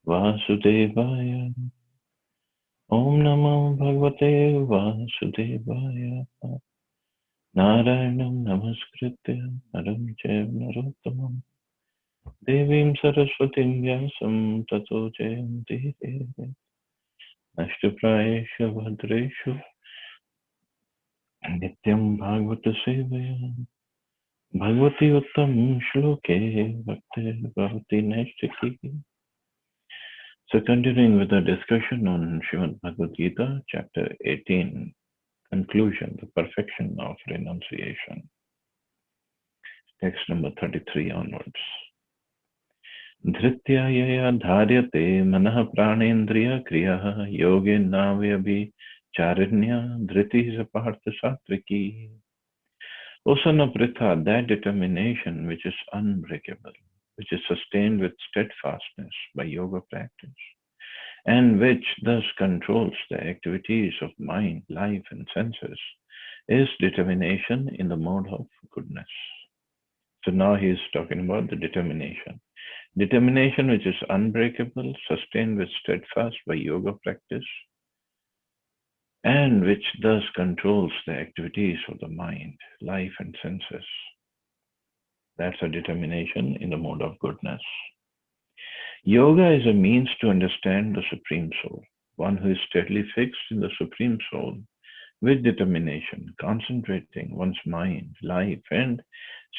Vasudevaya. Om Namo Bhagavate Vasudevaya. Narayanam Namaskritya Naram Chaiva Narottamam Devim Saraswatim Vyasam Tato Jayanti Nashtaprayeshu Bhadreshu Nityam Bhagavata Sevaya Bhagavati Uttam Shloke Bhakti Bhavati Nashtaki. So continuing with the discussion on Srimad Bhagavad Gita, chapter 18, conclusion, the perfection of renunciation. Text number 33 onwards. Dhritya yaya dharyate manah pranendriya kriya yoge navyabi charinya dhriti sapartha satriki. O son of Pritha, that determination which is unbreakable, which is sustained with steadfastness by yoga practice, and which thus controls the activities of mind, life, and senses, is determination in the mode of goodness. So now he is talking about the determination. Determination which is unbreakable, sustained with steadfast by yoga practice, and which thus controls the activities of the mind, life, and senses. That's a determination in the mode of goodness. Yoga is a means to understand the Supreme Soul, one who is steadily fixed in the Supreme Soul with determination, concentrating one's mind, life, and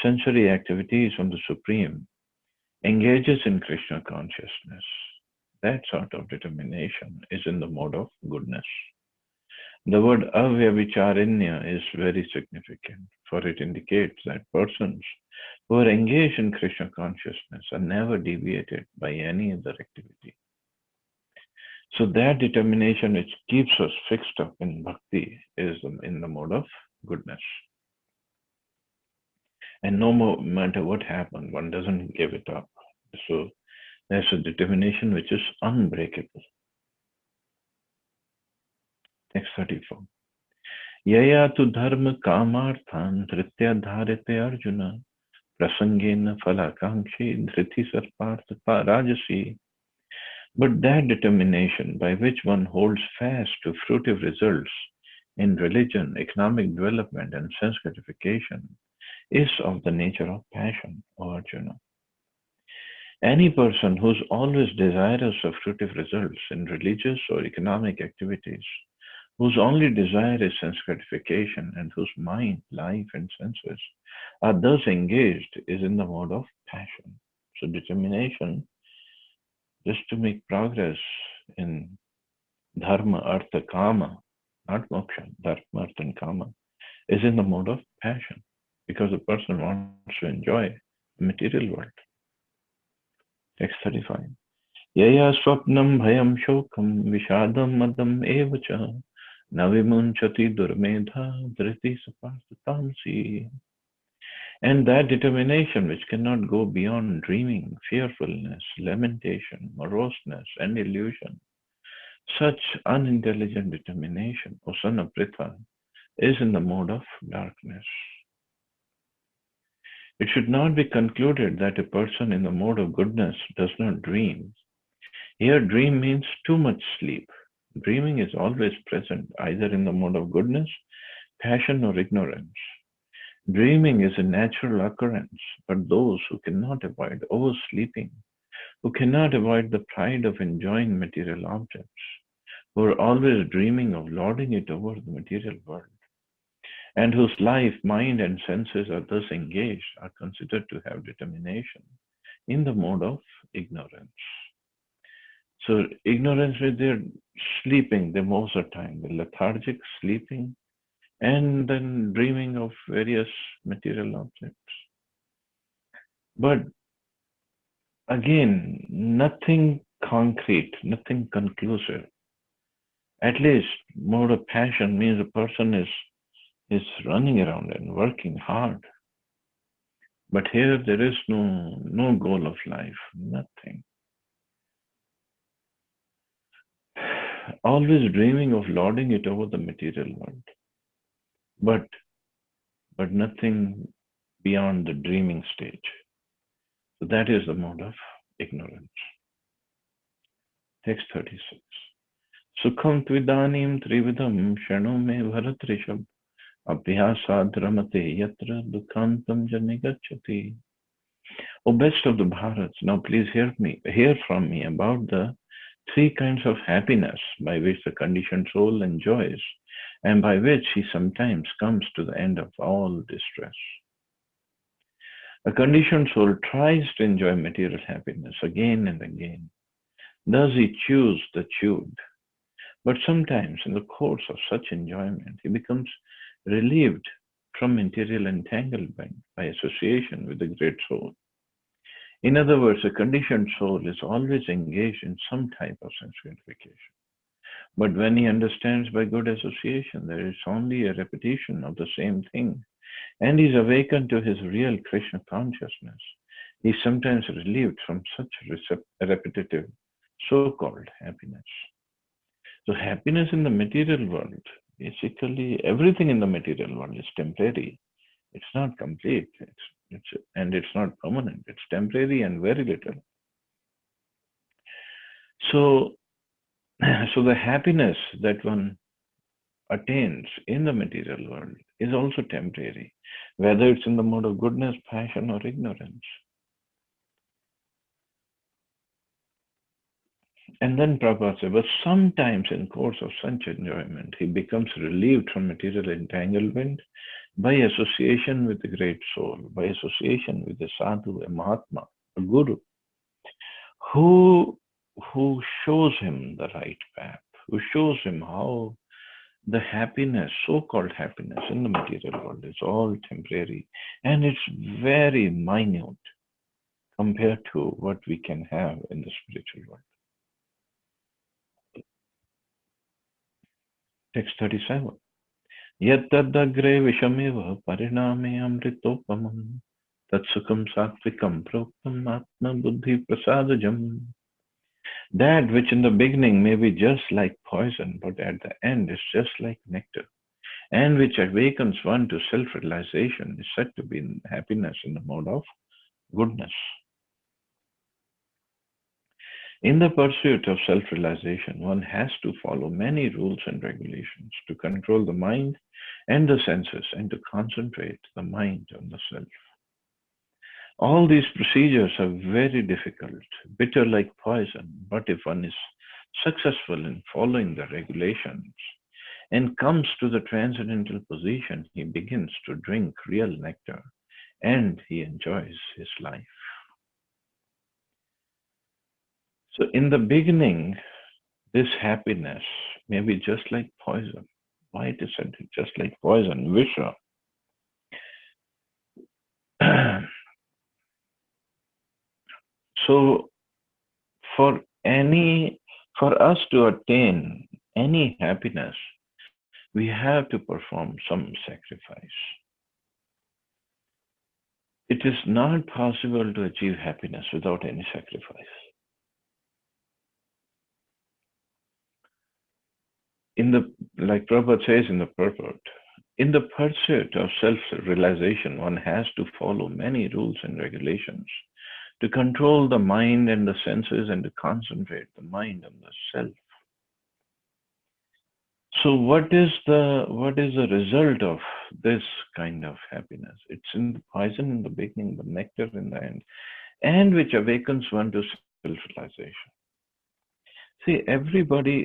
sensory activities on the Supreme, engages in Krishna consciousness. That sort of determination is in the mode of goodness. The word avyabhicharinya is very significant, for it indicates that persons who are engaged in Krishna consciousness are never deviated by any other activity. So that determination which keeps us fixed up in bhakti is in the mode of goodness. And no matter what happens, one doesn't give it up. So there's a determination which is unbreakable. Text 34. Yaya tu dharma kamarthan dhritya dharite arjuna prasangena falakankshi dhriti sarpartha rajasi. But that determination by which one holds fast to fruitive results in religion, economic development, and sense gratification is of the nature of passion, O Arjuna. Any person who's always desirous of fruitive results in religious or economic activities, whose only desire is sense gratification, and whose mind, life, and senses are thus engaged, is in the mode of passion. So determination just to make progress in dharma, artha, kama, not moksha, dharma, artha, and kama, is in the mode of passion, because the person wants to enjoy the material world. Text 35. Yaya swapnam bhayam shokam vishadam madam evacha navimunchati durmedha dhriti sapartatamsi. And that determination which cannot go beyond dreaming, fearfulness, lamentation, moroseness, and illusion, such unintelligent determination, O son of Pritha, is in the mode of darkness. It should not be concluded that a person in the mode of goodness does not dream. Here, dream means too much sleep. Dreaming is always present, either in the mode of goodness, passion, or ignorance. Dreaming is a natural occurrence, but those who cannot avoid oversleeping, who cannot avoid the pride of enjoying material objects, who are always dreaming of lording it over the material world, and whose life, mind, and senses are thus engaged, are considered to have determination in the mode of ignorance. So ignorance means they're sleeping the most of the time, the lethargic sleeping, and then dreaming of various material objects. But again, nothing concrete, nothing conclusive. At least mode of passion means a person is running around and working hard. But here there is no goal of life, nothing. Always dreaming of lording it over the material world. But nothing beyond the dreaming stage. So that is the mode of ignorance. Text 36. Sukham tvidanim trividam shano me bharatrishab abhyasad ramate yatra dukhantam janigachati. O best of the Bharats, now please hear from me about the three kinds of happiness by which the conditioned soul enjoys and by which he sometimes comes to the end of all distress. A conditioned soul tries to enjoy material happiness again and again. Thus he chews the chewed. But sometimes in the course of such enjoyment, he becomes relieved from material entanglement by association with the great soul. In other words, a conditioned soul is always engaged in some type of sense gratification. But when he understands by good association, there is only a repetition of the same thing, and is awakened to his real Krishna consciousness. He is sometimes relieved from such repetitive so-called happiness. So happiness in the material world, basically everything in the material world is temporary. It's not complete. It's not permanent. It's temporary and very little. So, so the happiness that one attains in the material world is also temporary, whether it's in the mode of goodness, passion, or ignorance. And then Prabhupada said, but sometimes in course of such enjoyment, he becomes relieved from material entanglement by association with the great soul, by association with the sadhu, a mahatma, a guru, who shows him the right path, who shows him how the happiness, so-called happiness in the material world is all temporary and it's very minute compared to what we can have in the spiritual world. Text 37. Yattadagre vishamev pariname amritopamam tatsukam satvikam proktam atma buddhi prasadajam. That which in the beginning may be just like poison, but at the end is just like nectar, and which awakens one to self-realization, is said to be happiness in the mode of goodness. In the pursuit of self-realization, one has to follow many rules and regulations to control the mind and the senses and to concentrate the mind on the self. All these procedures are very difficult, bitter like poison, but if one is successful in following the regulations and comes to the transcendental position, he begins to drink real nectar and he enjoys his life. So in the beginning, this happiness may be just like poison. Why it is said just like poison, Visha? So for us to attain any happiness, we have to perform some sacrifice. It is not possible to achieve happiness without any sacrifice. Like Prabhupada says in the purport, in the pursuit of self-realization, one has to follow many rules and regulations to control the mind and the senses and to concentrate the mind on the self. So what is the result of this kind of happiness? It's in the poison in the beginning, the nectar in the end, and which awakens one to self-realization. See, everybody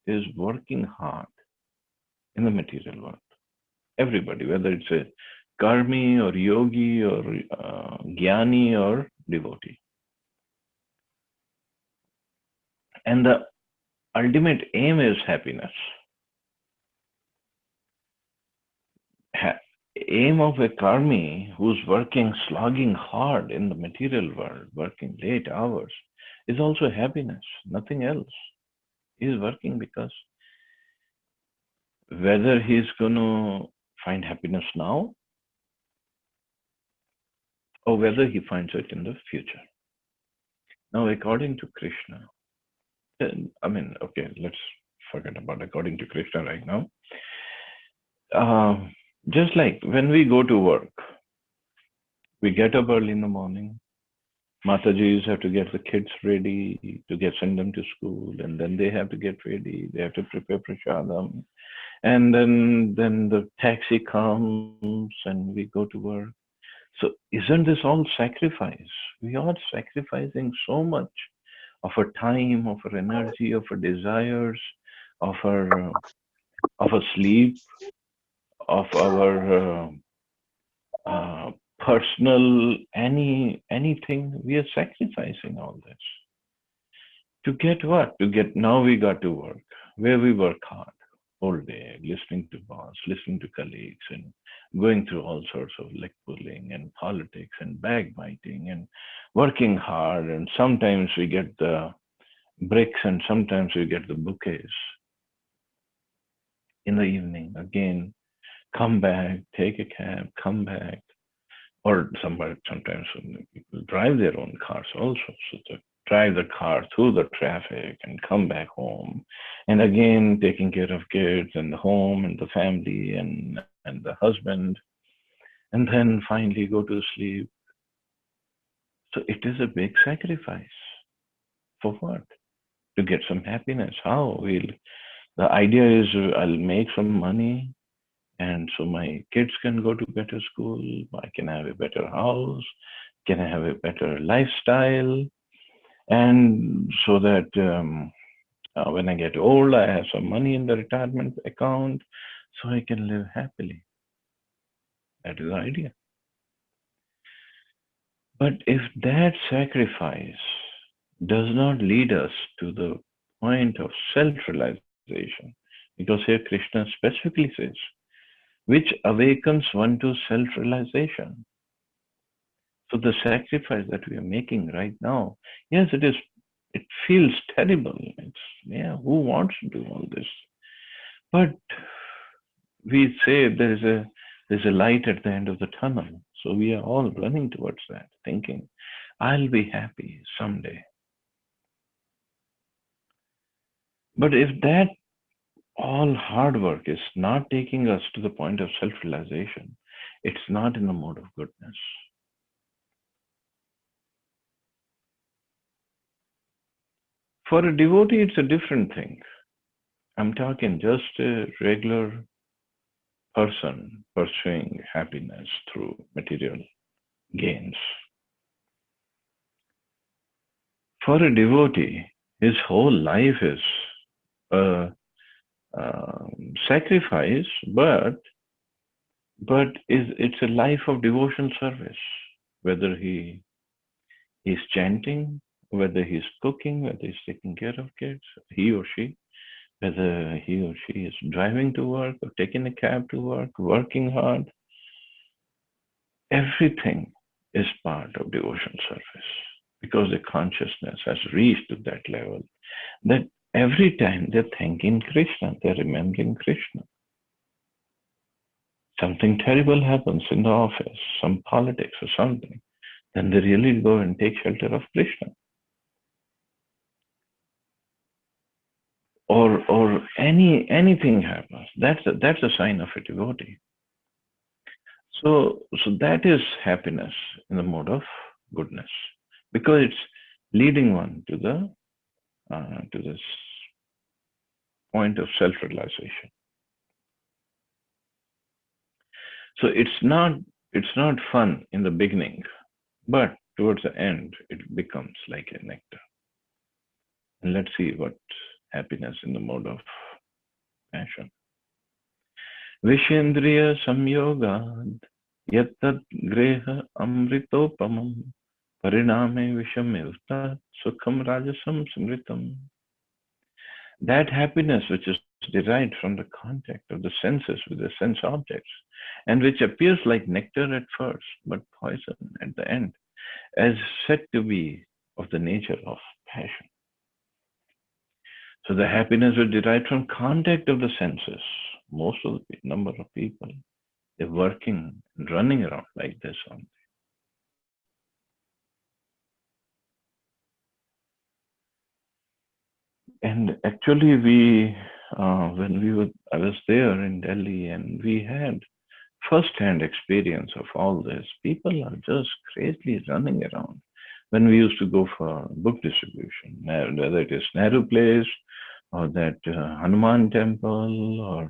is working hard in the material world. Everybody, whether it's a karmi or yogi or jnani or devotee. And the ultimate aim is happiness. Aim of a karmi who's working, slogging hard in the material world, working late hours, is also happiness, nothing else. He is working because whether he's going to find happiness now or whether he finds it in the future. Now, according to Krishna, let's forget about according to Krishna right now. Just like when we go to work, we get up early in the morning, Matajis have to get the kids ready to send them to school, and then they have to get ready. They have to prepare prasadam, and then the taxi comes, and we go to work. So isn't this all sacrifice? We are sacrificing so much of our time, of our energy, of our desires, of our sleep, of our personal anything. We are sacrificing all this to get what? To get now we got to work where we work hard all day, listening to boss, listening to colleagues, and going through all sorts of leg pulling and politics and backbiting and working hard. And sometimes we get the bricks and sometimes we get the bouquets in the evening. Again, come back, take a cab, come back, or sometimes people drive their own cars also, so to drive the car through the traffic and come back home, and again taking care of kids and the home and the family and the husband, and then finally go to sleep. So it is a big sacrifice. For what? To get some happiness. How? The idea is I'll make some money, and so my kids can go to better school, I can have a better house, can I have a better lifestyle, and so that when I get old, I have some money in the retirement account, so I can live happily. That is the idea. But if that sacrifice does not lead us to the point of self-realization, because here Krishna specifically says, which awakens one to self-realization. So the sacrifice that we are making right now, yes, it is. It feels terrible. It's yeah. Who wants to do all this? But we say there's a light at the end of the tunnel. So we are all running towards that, thinking, I'll be happy someday. But if that all hard work is not taking us to the point of self-realization, it's not in the mode of goodness. For a devotee, it's a different thing. I'm talking just a regular person pursuing happiness through material gains. For a devotee, his whole life is a, sacrifice, it's a life of devotion service. Whether he's chanting, whether he's cooking, whether he's taking care of kids, he or she, whether he or she is driving to work or taking a cab to work, working hard, everything is part of devotion service because the consciousness has reached to that level that every time they're thanking Krishna, they're remembering Krishna. Something terrible happens in the office, some politics or something, then they really go and take shelter of Krishna. Or anything happens, that's a sign of a devotee. So that is happiness in the mode of goodness, because it's leading one to this point of self-realization. So it's not fun in the beginning, but towards the end it becomes like a nectar. And let's see what happiness in the mode of passion. Vishendriya samyogad yattad greha amritopamam pariname vishamyavtat sukham rajasam smritam. That happiness which is derived from the contact of the senses with the sense objects, and which appears like nectar at first, but poison at the end, as said to be of the nature of passion. So the happiness is derived from contact of the senses. Most of the number of people, they're working and running around like this only. And actually, I was there in Delhi, and we had first-hand experience of all this. People are just crazily running around. when we used to go for book distribution, whether it is Nehru Place or that Hanuman Temple or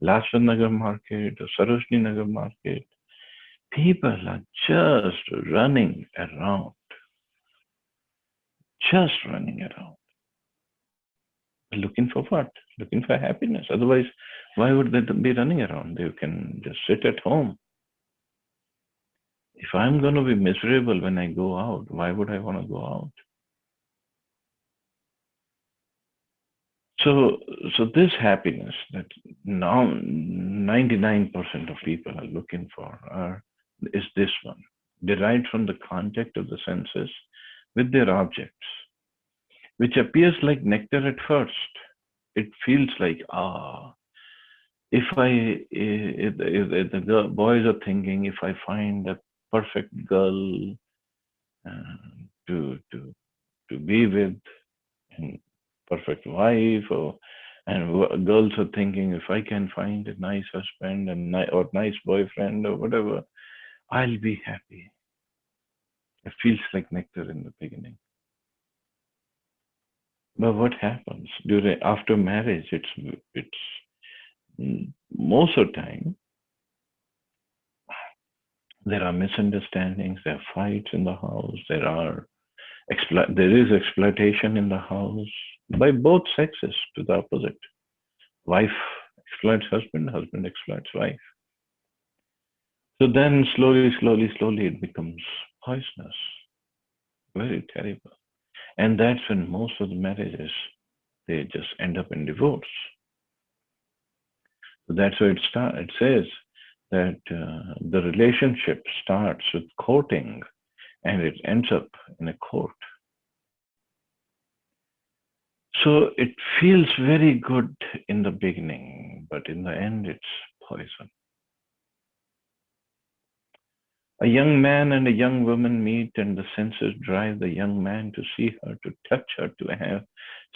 Lajpat Nagar Market or Sarojini Nagar Market, people are just running around, just running around. Looking for what? Looking for happiness. Otherwise, why would they be running around? They can just sit at home. If I'm going to be miserable when I go out, why would I want to go out? So this happiness that now 99% of people are looking for is this one, derived from the contact of the senses with their objects, which appears like nectar at first. It feels like, if the boys are thinking, if I find a perfect girl to be with, and perfect wife, and girls are thinking, if I can find a nice husband and or nice boyfriend or whatever, I'll be happy. It feels like nectar in the beginning. But what happens after marriage? It's most of the time there are misunderstandings, there are fights in the house, there is exploitation in the house by both sexes to the opposite. Wife exploits husband, husband exploits wife. So then slowly it becomes poisonous, very terrible. And that's when most of the marriages, they just end up in divorce. So that's why it says that the relationship starts with courting and it ends up in a court. So it feels very good in the beginning, but in the end, it's poison. A young man and a young woman meet, and the senses drive the young man to see her, to touch her, to have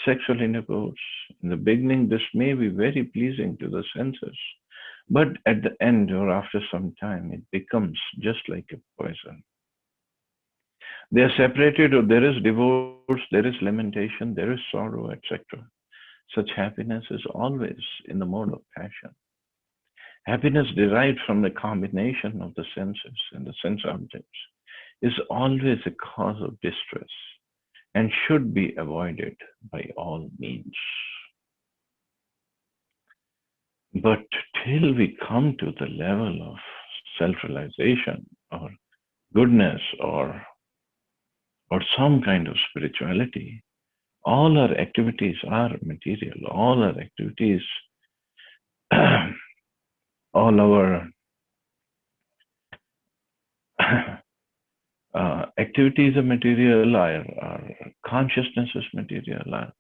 sexual intercourse. In the beginning, this may be very pleasing to the senses, but at the end or after some time, it becomes just like a poison. They are separated, or there is divorce, there is lamentation, there is sorrow, etc. Such happiness is always in the mode of passion. Happiness derived from the combination of the senses and the sense objects is always a cause of distress and should be avoided by all means. But till we come to the level of self-realization or goodness or some kind of spirituality, all our activities are material. All our activities, all our activities are material, our consciousness is material, our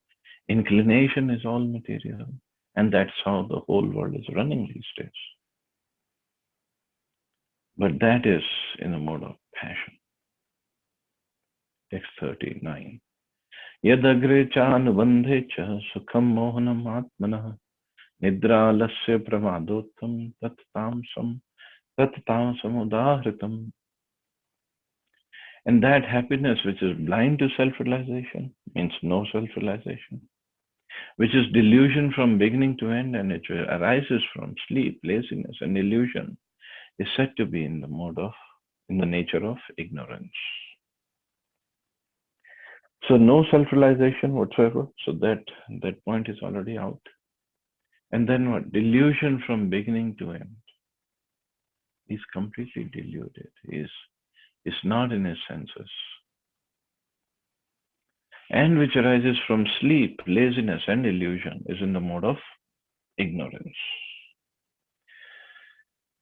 inclination is all material. And that's how the whole world is running these days. But that is in a mode of passion. Text 39. Yadagre cha anubandhe cha sukham mohanam atmanah nidra lasya pramadotam tattamsam udahritam. And that happiness which is blind to self-realization means no self-realization, which is delusion from beginning to end, and it arises from sleep, laziness, and illusion, is said to be in the nature of ignorance. So no self-realization whatsoever. So that point is already out. And then what? Delusion from beginning to end. He's completely deluded. He's not in his senses. And which arises from sleep, laziness, and illusion is in the mode of ignorance.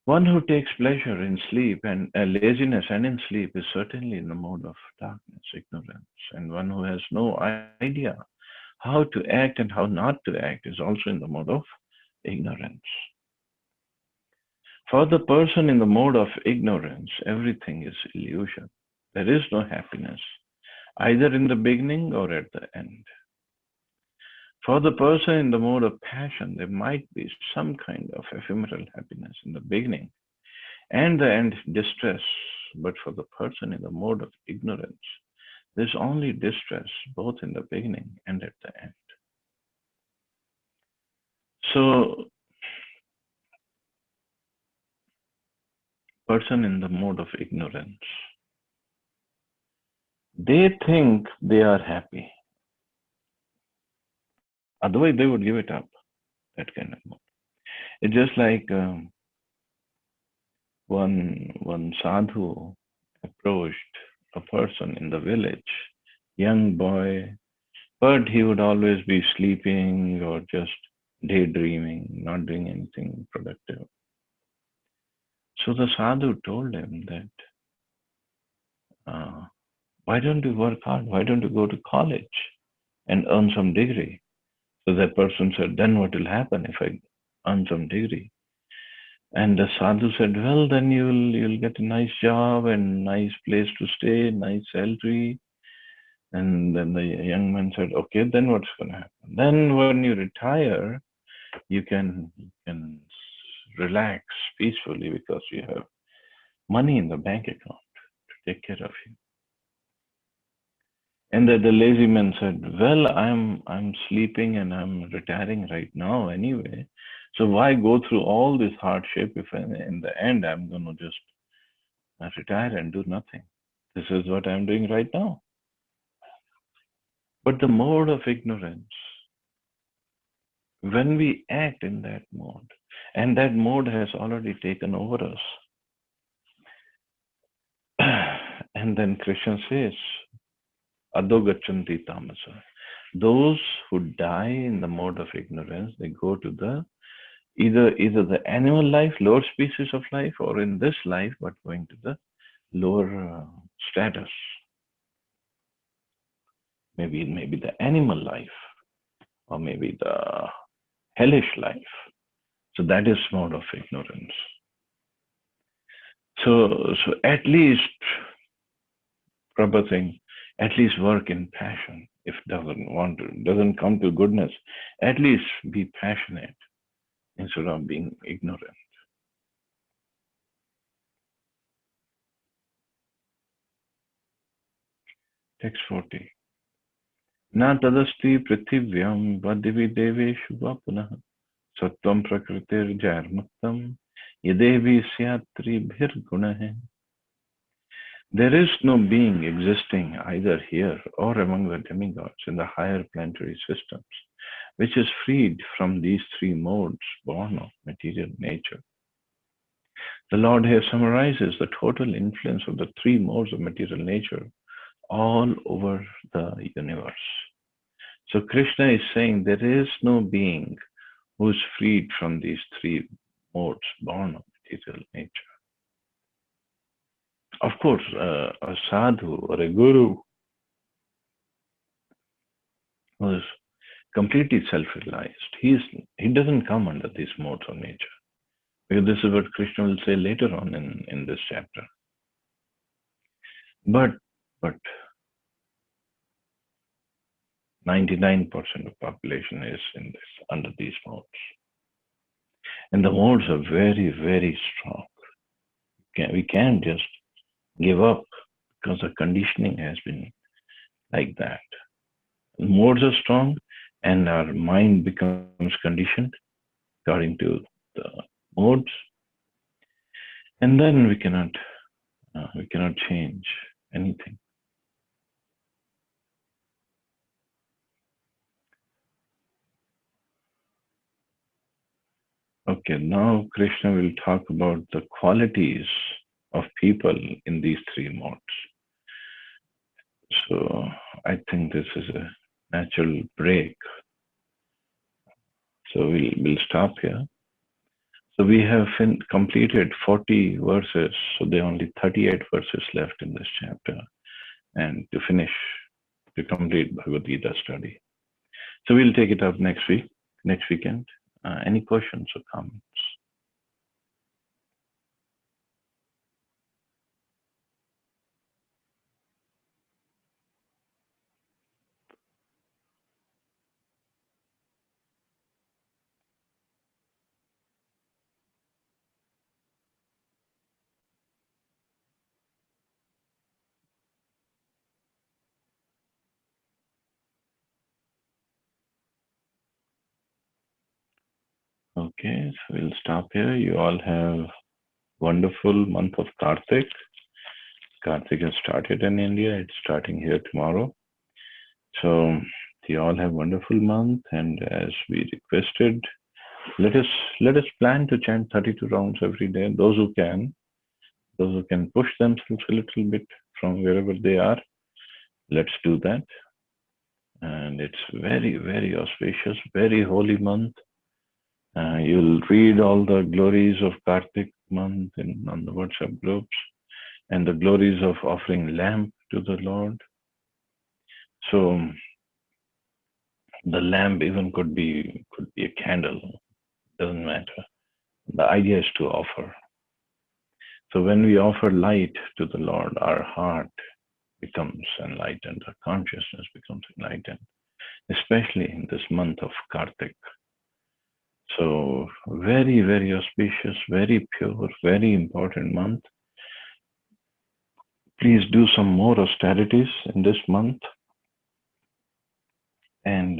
One who takes pleasure in sleep and laziness and in sleep is certainly in the mode of darkness, ignorance. And one who has no idea how to act and how not to act is also in the mode of ignorance. For the person in the mode of ignorance, everything is illusion. There is no happiness, either in the beginning or at the end. For the person in the mode of passion, there might be some kind of ephemeral happiness in the beginning and the end distress. But for the person in the mode of ignorance, There's only distress, both in the beginning and at the end. So, person in the mode of ignorance, they think they are happy. Otherwise, they would give it up. That kind of mode. It's just like one sadhu approached a person in the village, young boy, but he would always be sleeping or just daydreaming, not doing anything productive. So the sadhu told him that, why don't you work hard? Why don't you go to college and earn some degree? So that person said, then what will happen if I earn some degree? And the sadhu said, well, then you'll get a nice job and nice place to stay, nice salary. And then the young man said, okay, then what's going to happen? Then when you retire, you can relax peacefully because you have money in the bank account to take care of you. And the lazy man said, well, I'm sleeping and I'm retiring right now anyway. So why go through all this hardship if in the end I'm going to just retire and do nothing? This is what I'm doing right now. But the mode of ignorance, when we act in that mode, and that mode has already taken over us, and then Krishna says, Adogachanti tamasa. Those who die in the mode of ignorance, they go to the either the animal life, lower species of life, or in this life, but going to the lower status. Maybe the animal life, or maybe the hellish life. So that is mode of ignorance. So at least, Prabhupada saying, at least work in passion. If doesn't come to goodness, at least be passionate instead of being ignorant. Text 40. Na tadasti prithivyam vadivi deveshu va punah sattvam prakritir jarmuktam yadevi syatri bhir gunah. There is no being existing either here or among the demigods in the higher planetary systems, which is freed from these three modes born of material nature. The Lord here summarizes the total influence of the three modes of material nature all over the universe. So Krishna is saying there is no being who is freed from these three modes born of material nature. Of course, a sadhu or a guru who is completely self-realized, he doesn't come under these modes of nature. Because this is what Krishna will say later on in this chapter. But 99% of population is in this under these modes. And the modes are very, very strong. We can't just give up because the conditioning has been like that. The modes are strong and our mind becomes conditioned according to the modes. And then we cannot change anything. Okay, now Krishna will talk about the qualities of people in these three modes. So I think this is a natural break. So we'll stop here. So we have completed 40 verses. So there are only 38 verses left in this chapter, and to complete Bhagavad Gita study. So we'll take it up next weekend. Any questions or comments? Okay, so we'll stop here. You all have wonderful month of Kartik. Kartik has started in India. It's starting here tomorrow. So you all have wonderful month, and as we requested, let us plan to chant 32 rounds every day. Those who can push themselves a little bit from wherever they are, let's do that. And it's very, very auspicious, very holy month. You'll read all the glories of Kartik month on the WhatsApp groups and the glories of offering lamp to the Lord. So the lamp even could be a candle, doesn't matter. The idea is to offer. So when we offer light to the Lord, our heart becomes enlightened, our consciousness becomes enlightened, especially in this month of Kartik. So very, very auspicious, very pure, very important month. Please do some more austerities in this month, and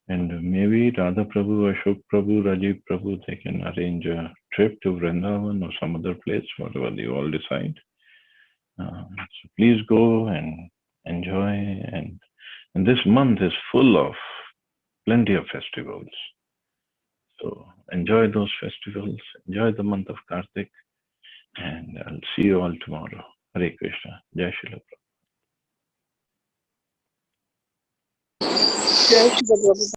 maybe Radha Prabhu, Ashok Prabhu, Rajiv Prabhu, they can arrange a trip to Vrindavan or some other place, whatever you all decide. So please go and enjoy, and this month is full of plenty of festivals. So enjoy those festivals, enjoy the month of Kartik, and I'll see you all tomorrow. Hare Krishna. Jai Shri Jai Shri Prabhupada.